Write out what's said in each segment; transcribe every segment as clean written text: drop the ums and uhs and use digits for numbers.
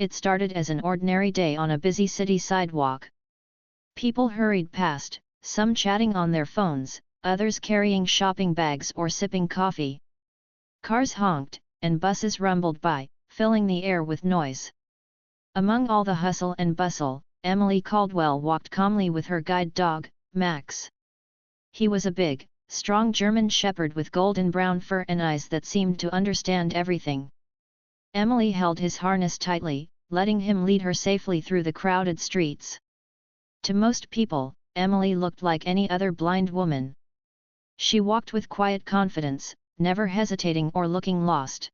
It started as an ordinary day on a busy city sidewalk. People hurried past, some chatting on their phones, others carrying shopping bags or sipping coffee. Cars honked, and buses rumbled by, filling the air with noise. Among all the hustle and bustle, Emily Caldwell walked calmly with her guide dog, Max. He was a big, strong German shepherd with golden brown fur and eyes that seemed to understand everything. Emily held his harness tightly, letting him lead her safely through the crowded streets. To most people, Emily looked like any other blind woman. She walked with quiet confidence, never hesitating or looking lost.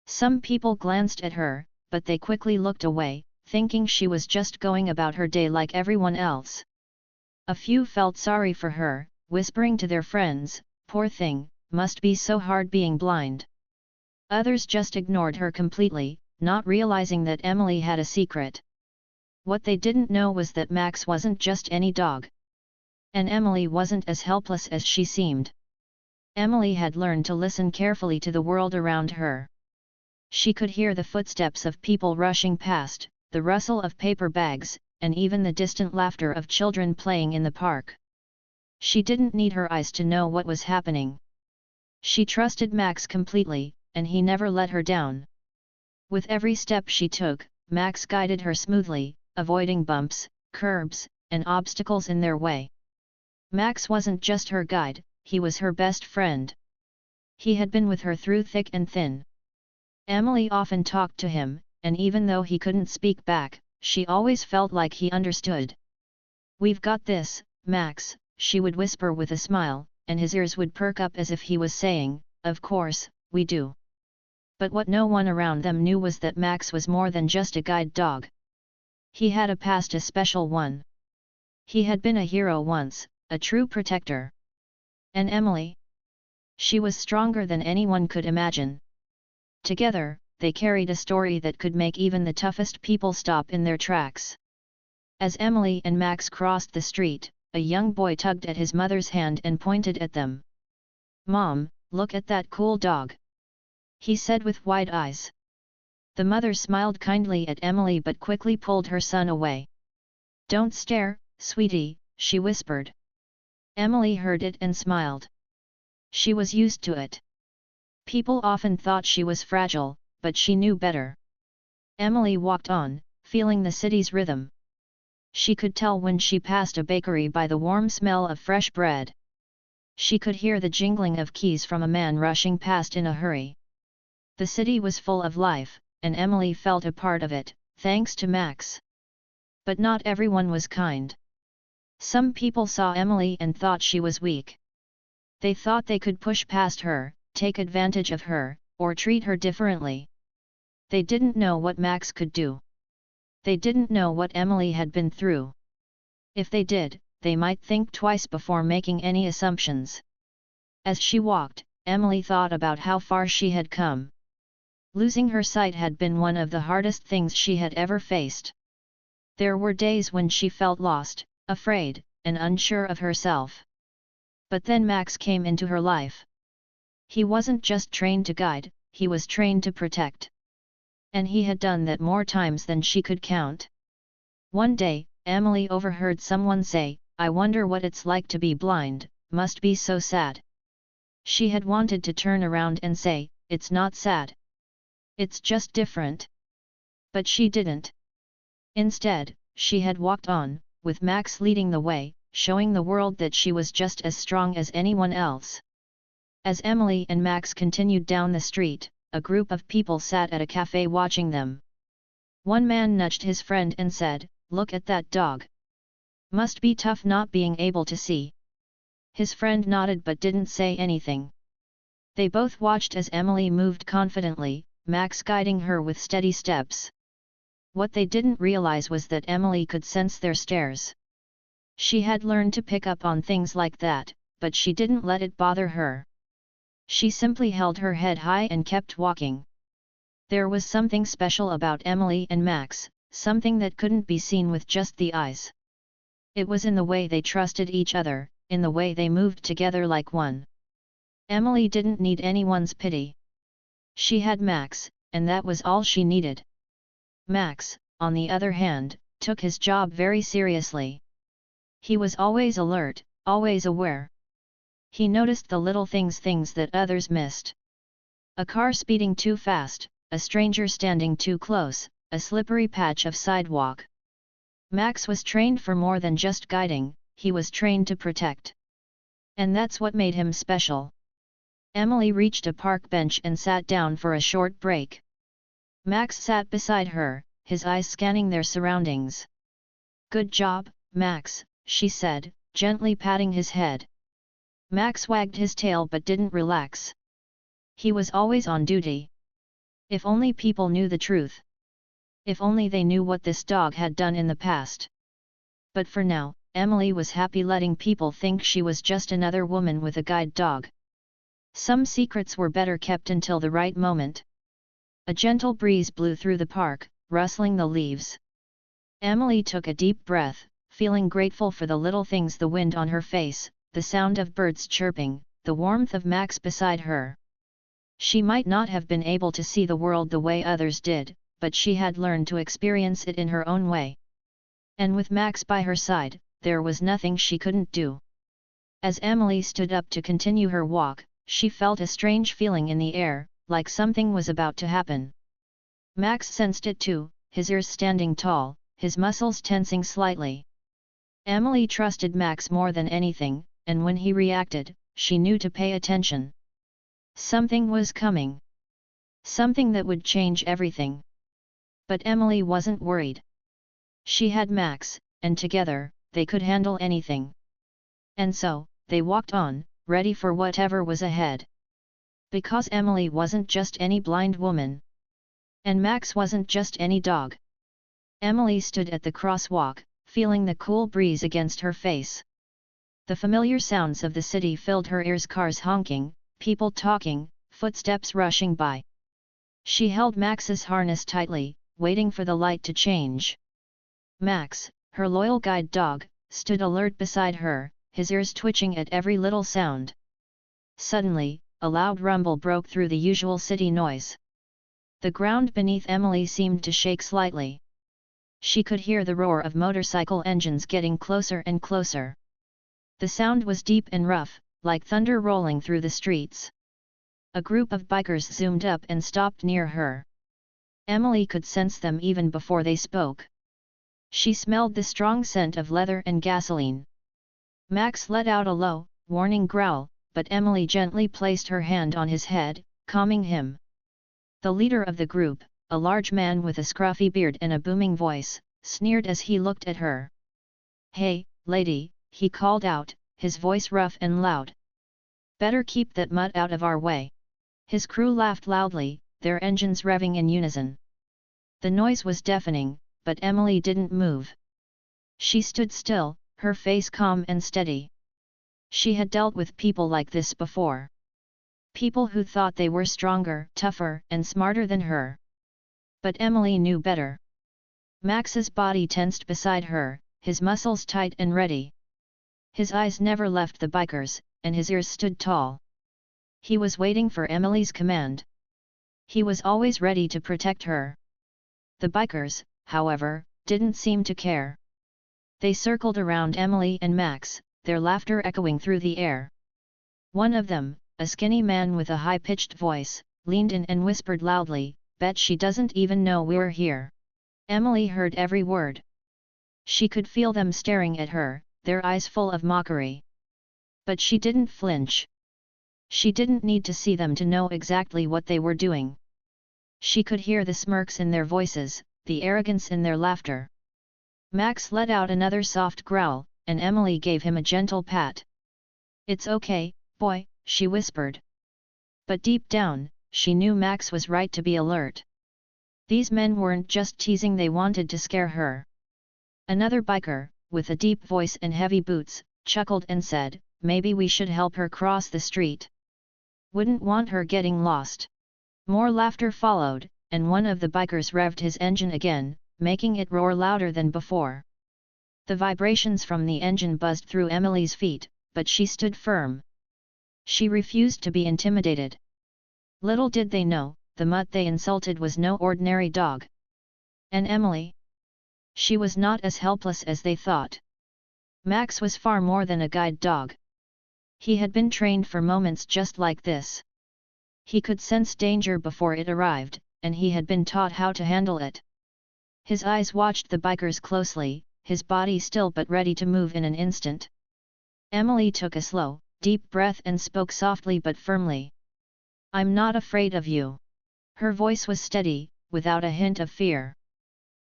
Some people glanced at her, but they quickly looked away, thinking she was just going about her day like everyone else. A few felt sorry for her, whispering to their friends, "Poor thing, must be so hard being blind." Others just ignored her completely, not realizing that Emily had a secret. What they didn't know was that Max wasn't just any dog. And Emily wasn't as helpless as she seemed. Emily had learned to listen carefully to the world around her. She could hear the footsteps of people rushing past, the rustle of paper bags, and even the distant laughter of children playing in the park. She didn't need her eyes to know what was happening. She trusted Max completely, and he never let her down. With every step she took, Max guided her smoothly, avoiding bumps, curbs, and obstacles in their way. Max wasn't just her guide, he was her best friend. He had been with her through thick and thin. Emily often talked to him, and even though he couldn't speak back, she always felt like he understood. "We've got this, Max," she would whisper with a smile, and his ears would perk up as if he was saying, "Of course, we do." But what no one around them knew was that Max was more than just a guide dog. He had a past, a special one. He had been a hero once, a true protector. And Emily? She was stronger than anyone could imagine. Together, they carried a story that could make even the toughest people stop in their tracks. As Emily and Max crossed the street, a young boy tugged at his mother's hand and pointed at them. "Mom, look at that cool dog," he said with wide eyes. The mother smiled kindly at Emily but quickly pulled her son away. "Don't stare, sweetie," she whispered. Emily heard it and smiled. She was used to it. People often thought she was fragile, but she knew better. Emily walked on, feeling the city's rhythm. She could tell when she passed a bakery by the warm smell of fresh bread. She could hear the jingling of keys from a man rushing past in a hurry. The city was full of life, and Emily felt a part of it, thanks to Max. But not everyone was kind. Some people saw Emily and thought she was weak. They thought they could push past her, take advantage of her, or treat her differently. They didn't know what Max could do. They didn't know what Emily had been through. If they did, they might think twice before making any assumptions. As she walked, Emily thought about how far she had come. Losing her sight had been one of the hardest things she had ever faced. There were days when she felt lost, afraid, and unsure of herself. But then Max came into her life. He wasn't just trained to guide, he was trained to protect. And he had done that more times than she could count. One day, Emily overheard someone say, "I wonder what it's like to be blind, must be so sad." She had wanted to turn around and say, "It's not sad. It's just different." But she didn't. Instead, she had walked on, with Max leading the way, showing the world that she was just as strong as anyone else. As Emily and Max continued down the street, a group of people sat at a cafe watching them. One man nudged his friend and said, "Look at that dog. Must be tough not being able to see." His friend nodded but didn't say anything. They both watched as Emily moved confidently, Max guiding her with steady steps. What they didn't realize was that Emily could sense their stares. She had learned to pick up on things like that, but she didn't let it bother her. She simply held her head high and kept walking. There was something special about Emily and Max, something that couldn't be seen with just the eyes. It was in the way they trusted each other, in the way they moved together like one. Emily didn't need anyone's pity. She had Max, and that was all she needed. Max, on the other hand, took his job very seriously. He was always alert, always aware. He noticed the little things that others missed. A car speeding too fast, a stranger standing too close, a slippery patch of sidewalk. Max was trained for more than just guiding, he was trained to protect. And that's what made him special. Emily reached a park bench and sat down for a short break. Max sat beside her, his eyes scanning their surroundings. "Good job, Max," she said, gently patting his head. Max wagged his tail but didn't relax. He was always on duty. If only people knew the truth. If only they knew what this dog had done in the past. But for now, Emily was happy letting people think she was just another woman with a guide dog. Some secrets were better kept until the right moment. A gentle breeze blew through the park, rustling the leaves. Emily took a deep breath, feeling grateful for the little things: the wind on her face, the sound of birds chirping, the warmth of Max beside her. She might not have been able to see the world the way others did, but she had learned to experience it in her own way. And with Max by her side, there was nothing she couldn't do. As Emily stood up to continue her walk, she felt a strange feeling in the air, like something was about to happen. Max sensed it too, his ears standing tall, his muscles tensing slightly. Emily trusted Max more than anything, and when he reacted, she knew to pay attention. Something was coming. Something that would change everything. But Emily wasn't worried. She had Max, and together, they could handle anything. And so, they walked on, ready for whatever was ahead. Because Emily wasn't just any blind woman. And Max wasn't just any dog. Emily stood at the crosswalk, feeling the cool breeze against her face. The familiar sounds of the city filled her ears: cars honking, people talking, footsteps rushing by. She held Max's harness tightly, waiting for the light to change. Max, her loyal guide dog, stood alert beside her, his ears twitching at every little sound. Suddenly, a loud rumble broke through the usual city noise. The ground beneath Emily seemed to shake slightly. She could hear the roar of motorcycle engines getting closer and closer. The sound was deep and rough, like thunder rolling through the streets. A group of bikers zoomed up and stopped near her. Emily could sense them even before they spoke. She smelled the strong scent of leather and gasoline. Max let out a low, warning growl, but Emily gently placed her hand on his head, calming him. The leader of the group, a large man with a scruffy beard and a booming voice, sneered as he looked at her. "Hey, lady," he called out, his voice rough and loud. "Better keep that mutt out of our way." His crew laughed loudly, their engines revving in unison. The noise was deafening, but Emily didn't move. She stood still, her face calm and steady. She had dealt with people like this before. People who thought they were stronger, tougher, and smarter than her. But Emily knew better. Max's body tensed beside her, his muscles tight and ready. His eyes never left the bikers, and his ears stood tall. He was waiting for Emily's command. He was always ready to protect her. The bikers, however, didn't seem to care. They circled around Emily and Max, their laughter echoing through the air. One of them, a skinny man with a high-pitched voice, leaned in and whispered loudly, "Bet she doesn't even know we're here." Emily heard every word. She could feel them staring at her, their eyes full of mockery. But she didn't flinch. She didn't need to see them to know exactly what they were doing. She could hear the smirks in their voices, the arrogance in their laughter. Max let out another soft growl, and Emily gave him a gentle pat. "It's okay, boy," she whispered. But deep down, she knew Max was right to be alert. These men weren't just teasing, they wanted to scare her. Another biker, with a deep voice and heavy boots, chuckled and said, "Maybe we should help her cross the street. Wouldn't want her getting lost." More laughter followed, and one of the bikers revved his engine again, making it roar louder than before. The vibrations from the engine buzzed through Emily's feet, but she stood firm. She refused to be intimidated. Little did they know, the mutt they insulted was no ordinary dog. And Emily? She was not as helpless as they thought. Max was far more than a guide dog. He had been trained for moments just like this. He could sense danger before it arrived, and he had been taught how to handle it. His eyes watched the bikers closely, his body still but ready to move in an instant. Emily took a slow, deep breath and spoke softly but firmly. "I'm not afraid of you." Her voice was steady, without a hint of fear.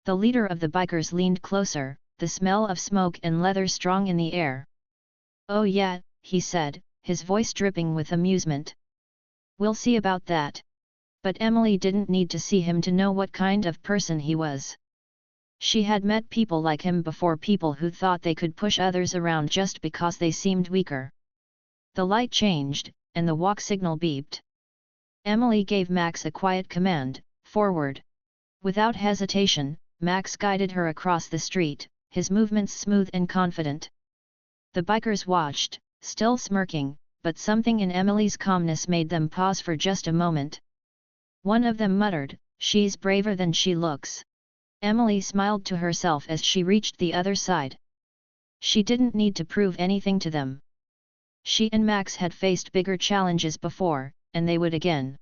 The leader of the bikers leaned closer, the smell of smoke and leather strong in the air. "Oh yeah," he said, his voice dripping with amusement. "We'll see about that." But Emily didn't need to see him to know what kind of person he was. She had met people like him before, people who thought they could push others around just because they seemed weaker. The light changed, and the walk signal beeped. Emily gave Max a quiet command, "Forward." Without hesitation, Max guided her across the street, his movements smooth and confident. The bikers watched, still smirking, but something in Emily's calmness made them pause for just a moment. One of them muttered, "She's braver than she looks." Emily smiled to herself as she reached the other side. She didn't need to prove anything to them. She and Max had faced bigger challenges before, and they would again.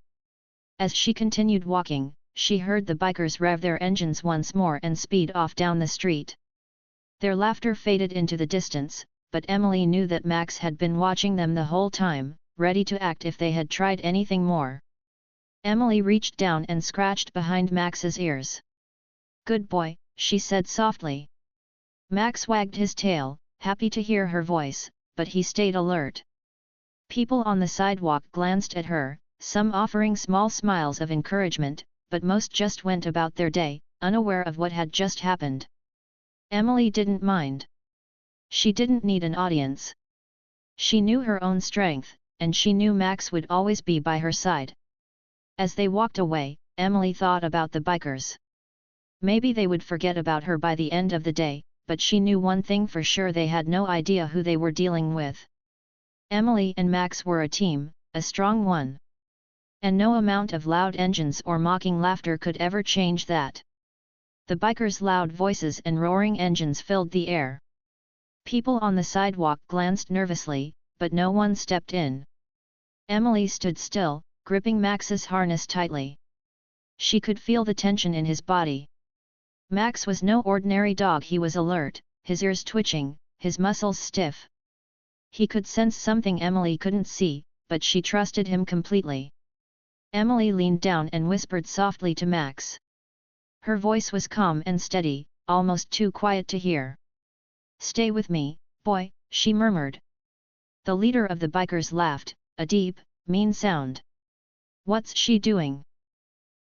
As she continued walking, she heard the bikers rev their engines once more and speed off down the street. Their laughter faded into the distance, but Emily knew that Max had been watching them the whole time, ready to act if they had tried anything more. Emily reached down and scratched behind Max's ears. "Good boy," she said softly. Max wagged his tail, happy to hear her voice, but he stayed alert. People on the sidewalk glanced at her, some offering small smiles of encouragement, but most just went about their day, unaware of what had just happened. Emily didn't mind. She didn't need an audience. She knew her own strength, and she knew Max would always be by her side. As they walked away, Emily thought about the bikers. Maybe they would forget about her by the end of the day, but she knew one thing for sure: they had no idea who they were dealing with. Emily and Max were a team, a strong one. And no amount of loud engines or mocking laughter could ever change that. The bikers' loud voices and roaring engines filled the air. People on the sidewalk glanced nervously, but no one stepped in. Emily stood still, gripping Max's harness tightly. She could feel the tension in his body. Max was no ordinary dog. He was alert, his ears twitching, his muscles stiff. He could sense something Emily couldn't see, but she trusted him completely. Emily leaned down and whispered softly to Max. Her voice was calm and steady, almost too quiet to hear. "Stay with me, boy," she murmured. The leader of the bikers laughed, a deep, mean sound. "What's she doing?"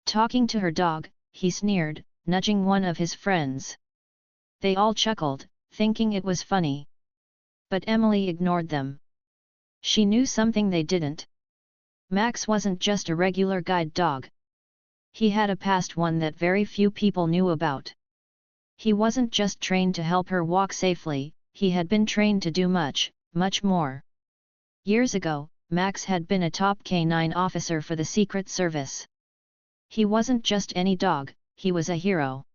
"Talking to her dog," he sneered, nudging one of his friends. They all chuckled, thinking it was funny. But Emily ignored them. She knew something they didn't. Max wasn't just a regular guide dog. He had a past, one that very few people knew about. He wasn't just trained to help her walk safely, he had been trained to do much, much more. Years ago, Max had been a top K9 officer for the Secret Service. He wasn't just any dog, he was a hero.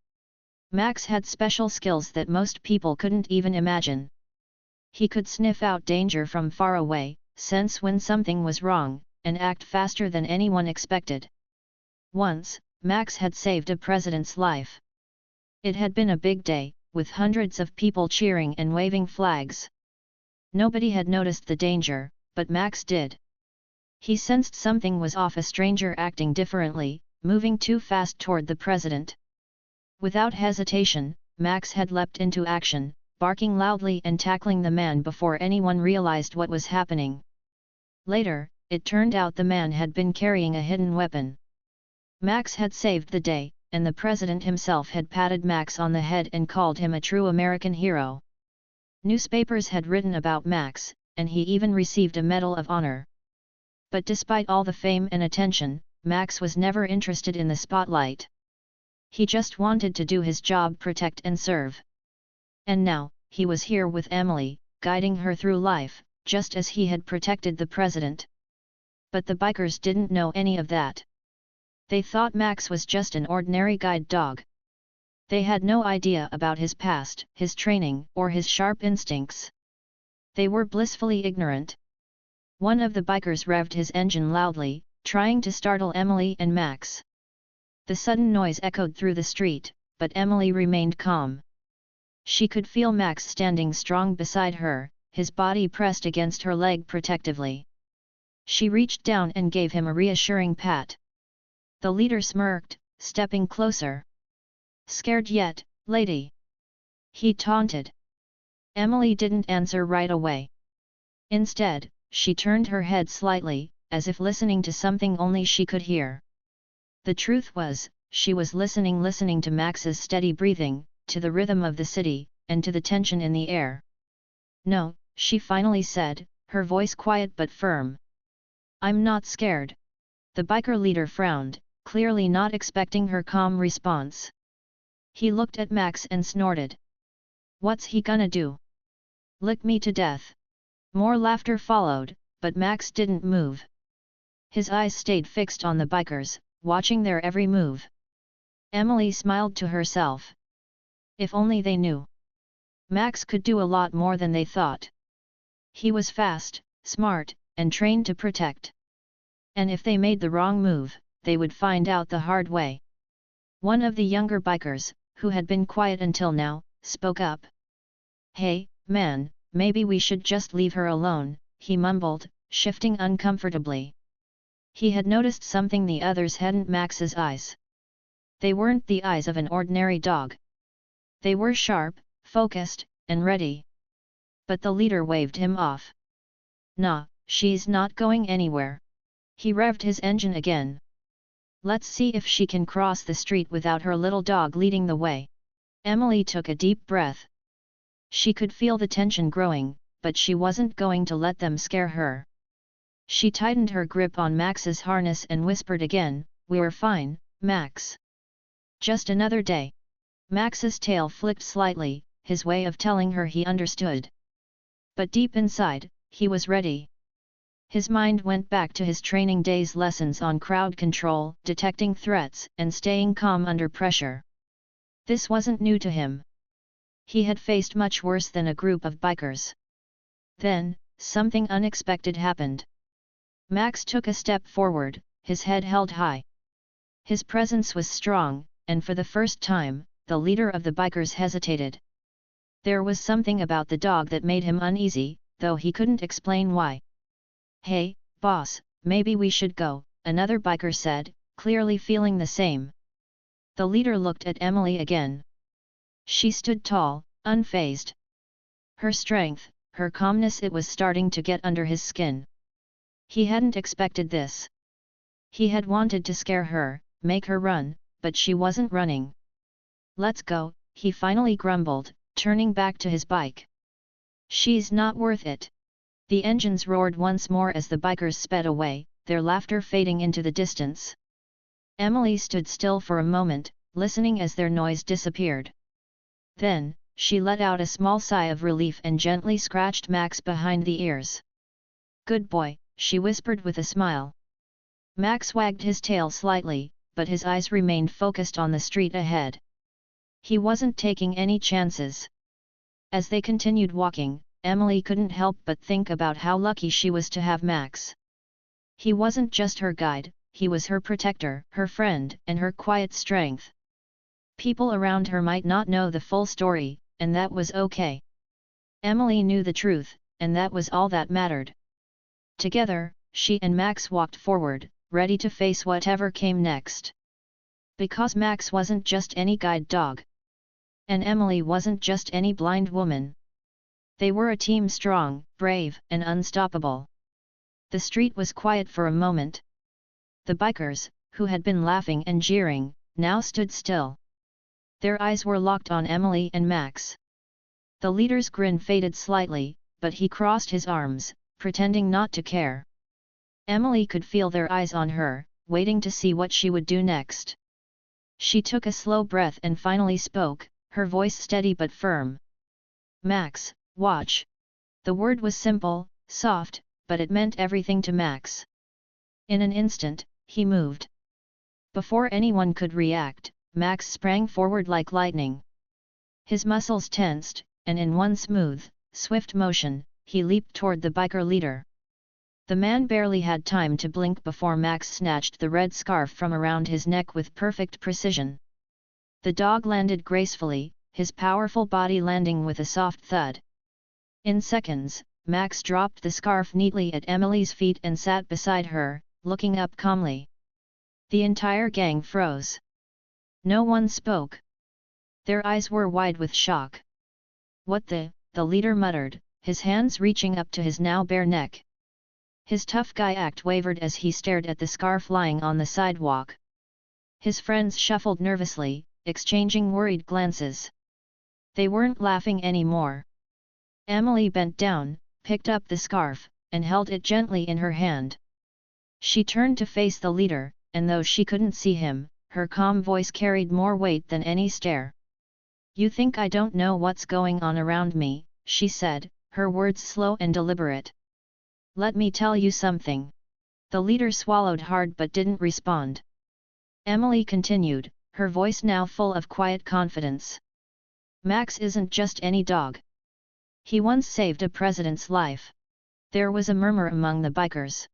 Max had special skills that most people couldn't even imagine. He could sniff out danger from far away, sense when something was wrong, and act faster than anyone expected. Once, Max had saved a president's life. It had been a big day, with hundreds of people cheering and waving flags. Nobody had noticed the danger, but Max did. He sensed something was off, a stranger acting differently, moving too fast toward the president. Without hesitation, Max had leapt into action, barking loudly and tackling the man before anyone realized what was happening. Later, it turned out the man had been carrying a hidden weapon. Max had saved the day, and the president himself had patted Max on the head and called him a true American hero. Newspapers had written about Max, and he even received a Medal of Honor. But despite all the fame and attention, Max was never interested in the spotlight. He just wanted to do his job, protect and serve. And now, he was here with Emily, guiding her through life, just as he had protected the president. But the bikers didn't know any of that. They thought Max was just an ordinary guide dog. They had no idea about his past, his training, or his sharp instincts. They were blissfully ignorant. One of the bikers revved his engine loudly, trying to startle Emily and Max. The sudden noise echoed through the street, but Emily remained calm. She could feel Max standing strong beside her, his body pressed against her leg protectively. She reached down and gave him a reassuring pat. The leader smirked, stepping closer. "Scared yet, lady?" he taunted. Emily didn't answer right away. Instead, she turned her head slightly, as if listening to something only she could hear. The truth was, she was listening to Max's steady breathing, to the rhythm of the city, and to the tension in the air. "No," she finally said, her voice quiet but firm. "I'm not scared." The biker leader frowned, clearly not expecting her calm response. He looked at Max and snorted. "What's he gonna do? Lick me to death?" More laughter followed, but Max didn't move. His eyes stayed fixed on the bikers, watching their every move. Emily smiled to herself. If only they knew. Max could do a lot more than they thought. He was fast, smart, and trained to protect. And if they made the wrong move, they would find out the hard way. One of the younger bikers, who had been quiet until now, spoke up. "Hey, man, maybe we should just leave her alone," he mumbled, shifting uncomfortably. He had noticed something the others hadn't: Max's eyes. They weren't the eyes of an ordinary dog. They were sharp, focused, and ready. But the leader waved him off. "Nah, she's not going anywhere." He revved his engine again. "Let's see if she can cross the street without her little dog leading the way." Emily took a deep breath. She could feel the tension growing, but she wasn't going to let them scare her. She tightened her grip on Max's harness and whispered again, "We're fine, Max. Just another day." Max's tail flicked slightly, his way of telling her he understood. But deep inside, he was ready. His mind went back to his training days: lessons on crowd control, detecting threats, and staying calm under pressure. This wasn't new to him. He had faced much worse than a group of bikers. Then, something unexpected happened. Max took a step forward, his head held high. His presence was strong, and for the first time, the leader of the bikers hesitated. There was something about the dog that made him uneasy, though he couldn't explain why. "Hey, boss, maybe we should go," another biker said, clearly feeling the same. The leader looked at Emily again. She stood tall, unfazed. Her strength, her calmness, it was starting to get under his skin. He hadn't expected this. He had wanted to scare her, make her run, but she wasn't running. "Let's go," he finally grumbled, turning back to his bike. "She's not worth it." The engines roared once more as the bikers sped away, their laughter fading into the distance. Emily stood still for a moment, listening as their noise disappeared. Then, she let out a small sigh of relief and gently scratched Max behind the ears. "Good boy," she whispered with a smile. Max wagged his tail slightly, but his eyes remained focused on the street ahead. He wasn't taking any chances. As they continued walking, Emily couldn't help but think about how lucky she was to have Max. He wasn't just her guide, he was her protector, her friend, and her quiet strength. People around her might not know the full story, and that was okay. Emily knew the truth, and that was all that mattered. Together, she and Max walked forward, ready to face whatever came next. Because Max wasn't just any guide dog. And Emily wasn't just any blind woman. They were a team strong, brave, and unstoppable. The street was quiet for a moment. The bikers, who had been laughing and jeering, now stood still. Their eyes were locked on Emily and Max. The leader's grin faded slightly, but he crossed his arms, pretending not to care. Emily could feel their eyes on her, waiting to see what she would do next. She took a slow breath and finally spoke, her voice steady but firm. "Max, watch." The word was simple, soft, but it meant everything to Max. In an instant, he moved. Before anyone could react, Max sprang forward like lightning. His muscles tensed, and in one smooth, swift motion, he leaped toward the biker leader. The man barely had time to blink before Max snatched the red scarf from around his neck with perfect precision. The dog landed gracefully, his powerful body landing with a soft thud. In seconds, Max dropped the scarf neatly at Emily's feet and sat beside her, looking up calmly. The entire gang froze. No one spoke. Their eyes were wide with shock. "What the leader muttered, his hands reaching up to his now bare neck. His tough guy act wavered as he stared at the scarf lying on the sidewalk. His friends shuffled nervously, exchanging worried glances. They weren't laughing anymore. Emily bent down, picked up the scarf, and held it gently in her hand. She turned to face the leader, and though she couldn't see him, her calm voice carried more weight than any stare. "You think I don't know what's going on around me," she said, her words slow and deliberate. "Let me tell you something." The leader swallowed hard but didn't respond. Emily continued, her voice now full of quiet confidence. "Max isn't just any dog. He once saved a president's life." There was a murmur among the bikers.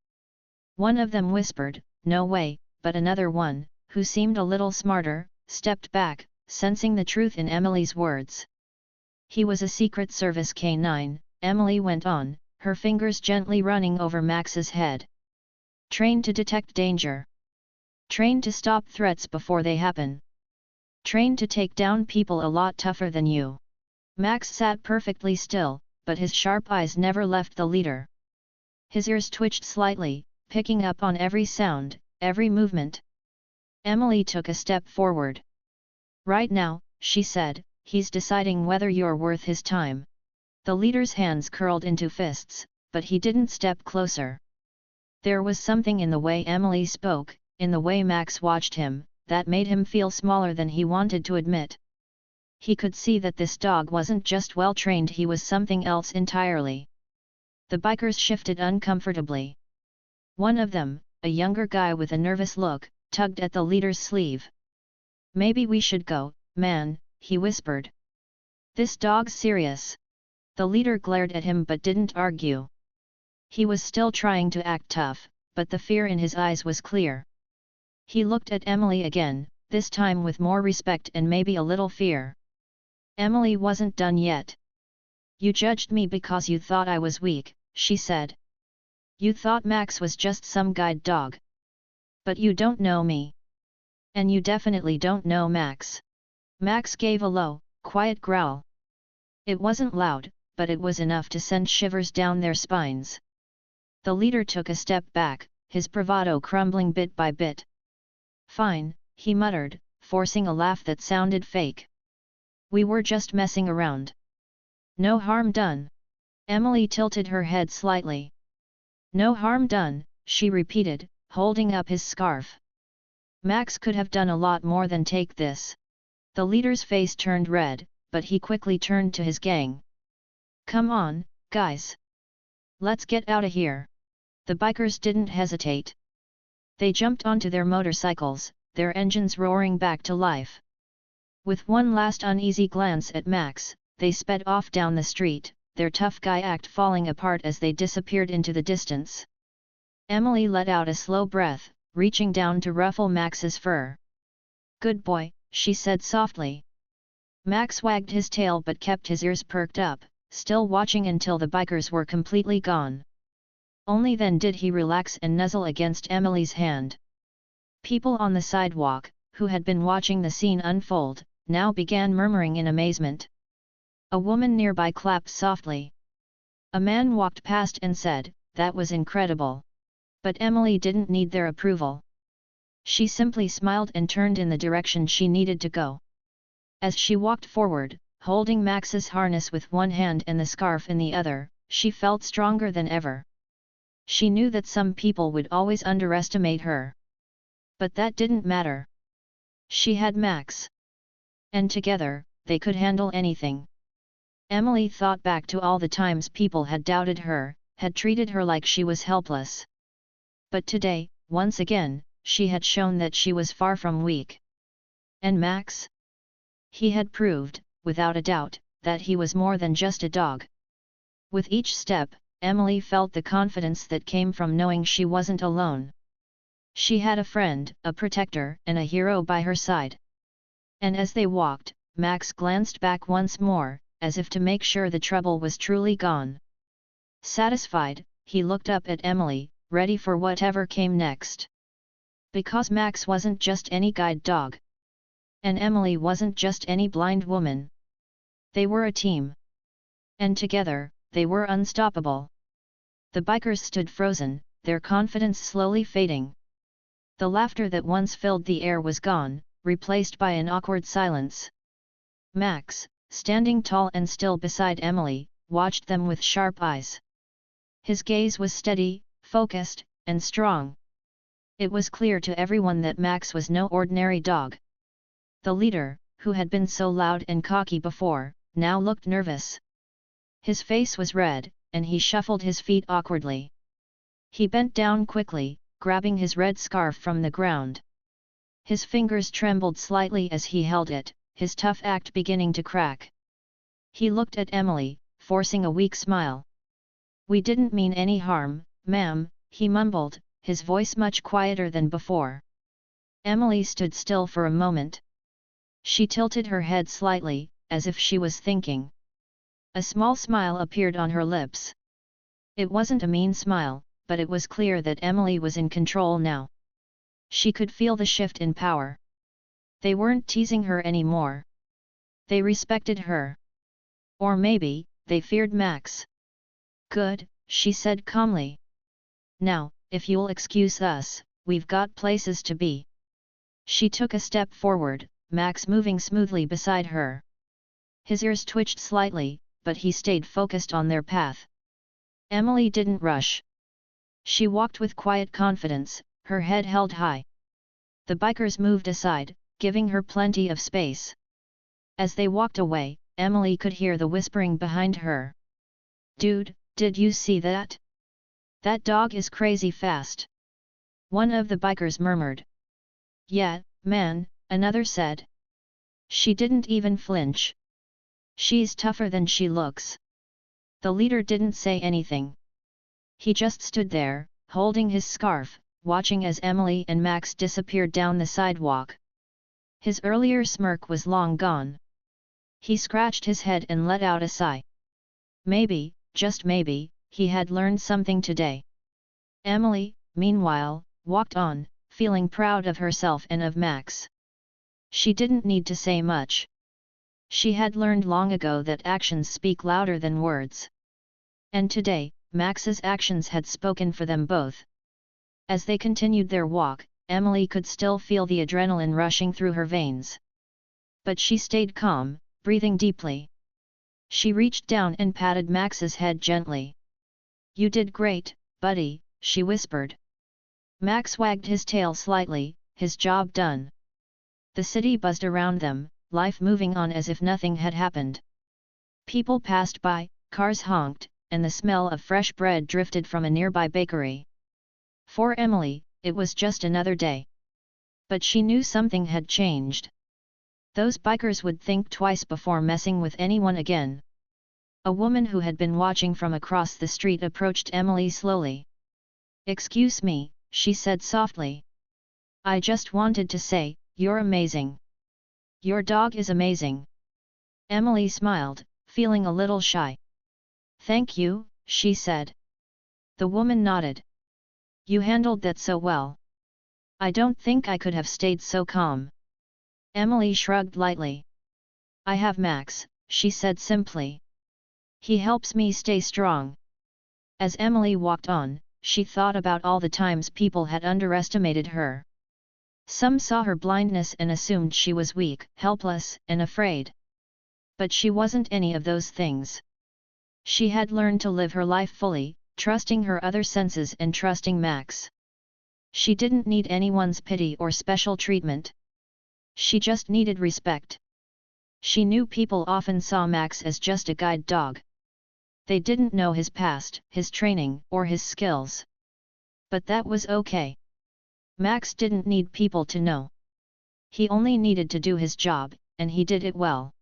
One of them whispered, "No way," but another one, who seemed a little smarter, stepped back, sensing the truth in Emily's words. "He was a Secret Service K-9, Emily went on, her fingers gently running over Max's head. "Trained to detect danger. Trained to stop threats before they happen. Trained to take down people a lot tougher than you." Max sat perfectly still, but his sharp eyes never left the leader. His ears twitched slightly, picking up on every sound, every movement. Emily took a step forward. "Right now," she said, "he's deciding whether you're worth his time." The leader's hands curled into fists, but he didn't step closer. There was something in the way Emily spoke, in the way Max watched him, that made him feel smaller than he wanted to admit. He could see that this dog wasn't just well trained, he was something else entirely. The bikers shifted uncomfortably. One of them, a younger guy with a nervous look, tugged at the leader's sleeve. "Maybe we should go, man," he whispered. "This dog's serious." The leader glared at him but didn't argue. He was still trying to act tough, but the fear in his eyes was clear. He looked at Emily again, this time with more respect and maybe a little fear. Emily wasn't done yet. "You judged me because you thought I was weak," she said. "You thought Max was just some guide dog. But you don't know me. And you definitely don't know Max." Max gave a low, quiet growl. It wasn't loud, but it was enough to send shivers down their spines. The leader took a step back, his bravado crumbling bit by bit. "Fine," he muttered, forcing a laugh that sounded fake. "We were just messing around. No harm done." Emily tilted her head slightly. "No harm done," she repeated, holding up his scarf. "Max could have done a lot more than take this." The leader's face turned red, but he quickly turned to his gang. "Come on, guys. Let's get out of here." The bikers didn't hesitate. They jumped onto their motorcycles, their engines roaring back to life. With one last uneasy glance at Max, they sped off down the street, their tough guy act falling apart as they disappeared into the distance. Emily let out a slow breath, reaching down to ruffle Max's fur. "Good boy," she said softly. Max wagged his tail but kept his ears perked up, still watching until the bikers were completely gone. Only then did he relax and nuzzle against Emily's hand. People on the sidewalk, who had been watching the scene unfold, now began murmuring in amazement. A woman nearby clapped softly. A man walked past and said, "That was incredible." But Emily didn't need their approval. She simply smiled and turned in the direction she needed to go. As she walked forward, holding Max's harness with one hand and the scarf in the other, she felt stronger than ever. She knew that some people would always underestimate her. But that didn't matter. She had Max. And together, they could handle anything. Emily thought back to all the times people had doubted her, had treated her like she was helpless. But today, once again, she had shown that she was far from weak. And Max? He had proved, without a doubt, that he was more than just a dog. With each step, Emily felt the confidence that came from knowing she wasn't alone. She had a friend, a protector, and a hero by her side. And as they walked, Max glanced back once more, as if to make sure the trouble was truly gone. Satisfied, he looked up at Emily, ready for whatever came next. Because Max wasn't just any guide dog. And Emily wasn't just any blind woman. They were a team. And together, they were unstoppable. The bikers stood frozen, their confidence slowly fading. The laughter that once filled the air was gone, replaced by an awkward silence. Max, standing tall and still beside Emily, watched them with sharp eyes. His gaze was steady, focused, and strong. It was clear to everyone that Max was no ordinary dog. The leader, who had been so loud and cocky before, now looked nervous. His face was red, and he shuffled his feet awkwardly. He bent down quickly, grabbing his red scarf from the ground. His fingers trembled slightly as he held it, his tough act beginning to crack. He looked at Emily, forcing a weak smile. "We didn't mean any harm, ma'am," he mumbled, his voice much quieter than before. Emily stood still for a moment. She tilted her head slightly, as if she was thinking. A small smile appeared on her lips. It wasn't a mean smile, but it was clear that Emily was in control now. She could feel the shift in power. They weren't teasing her anymore. They respected her. Or maybe, they feared Max. "Good," she said calmly. "Now, if you'll excuse us, we've got places to be." She took a step forward, Max moving smoothly beside her. His ears twitched slightly, but he stayed focused on their path. Emily didn't rush. She walked with quiet confidence, her head held high. The bikers moved aside, giving her plenty of space. As they walked away, Emily could hear the whispering behind her. "Dude, did you see that? That dog is crazy fast." One of the bikers murmured. "Yeah, man," another said. "She didn't even flinch. She's tougher than she looks." The leader didn't say anything. He just stood there, holding his scarf, watching as Emily and Max disappeared down the sidewalk. His earlier smirk was long gone. He scratched his head and let out a sigh. Maybe, just maybe, he had learned something today. Emily, meanwhile, walked on, feeling proud of herself and of Max. She didn't need to say much. She had learned long ago that actions speak louder than words. And today, Max's actions had spoken for them both. As they continued their walk, Emily could still feel the adrenaline rushing through her veins. But she stayed calm, breathing deeply. She reached down and patted Max's head gently. "You did great, buddy," she whispered. Max wagged his tail slightly, his job done. The city buzzed around them, life moving on as if nothing had happened. People passed by, cars honked, and the smell of fresh bread drifted from a nearby bakery. For Emily, it was just another day. But she knew something had changed. Those bikers would think twice before messing with anyone again. A woman who had been watching from across the street approached Emily slowly. "Excuse me," she said softly. "I just wanted to say, you're amazing. Your dog is amazing." Emily smiled, feeling a little shy. "Thank you," she said. The woman nodded. "You handled that so well. I don't think I could have stayed so calm." Emily shrugged lightly. "I have Max," she said simply. "He helps me stay strong." As Emily walked on, she thought about all the times people had underestimated her. Some saw her blindness and assumed she was weak, helpless, and afraid. But she wasn't any of those things. She had learned to live her life fully, trusting her other senses and trusting Max. She didn't need anyone's pity or special treatment. She just needed respect. She knew people often saw Max as just a guide dog. They didn't know his past, his training, or his skills. But that was okay. Max didn't need people to know. He only needed to do his job, and he did it well.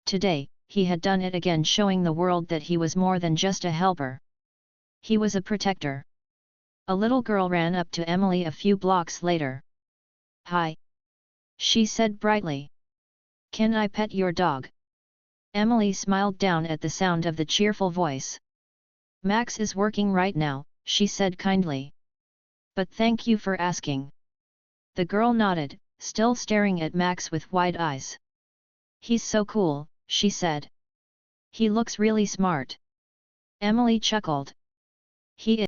Today, he had done it again, showing the world that he was more than just a helper. He was a protector. A little girl ran up to Emily a few blocks later. "Hi," she said brightly. "Can I pet your dog?" Emily smiled down at the sound of the cheerful voice. "Max is working right now," she said kindly. "But thank you for asking." The girl nodded, still staring at Max with wide eyes. "He's so cool," she said. "He looks really smart." Emily chuckled. "He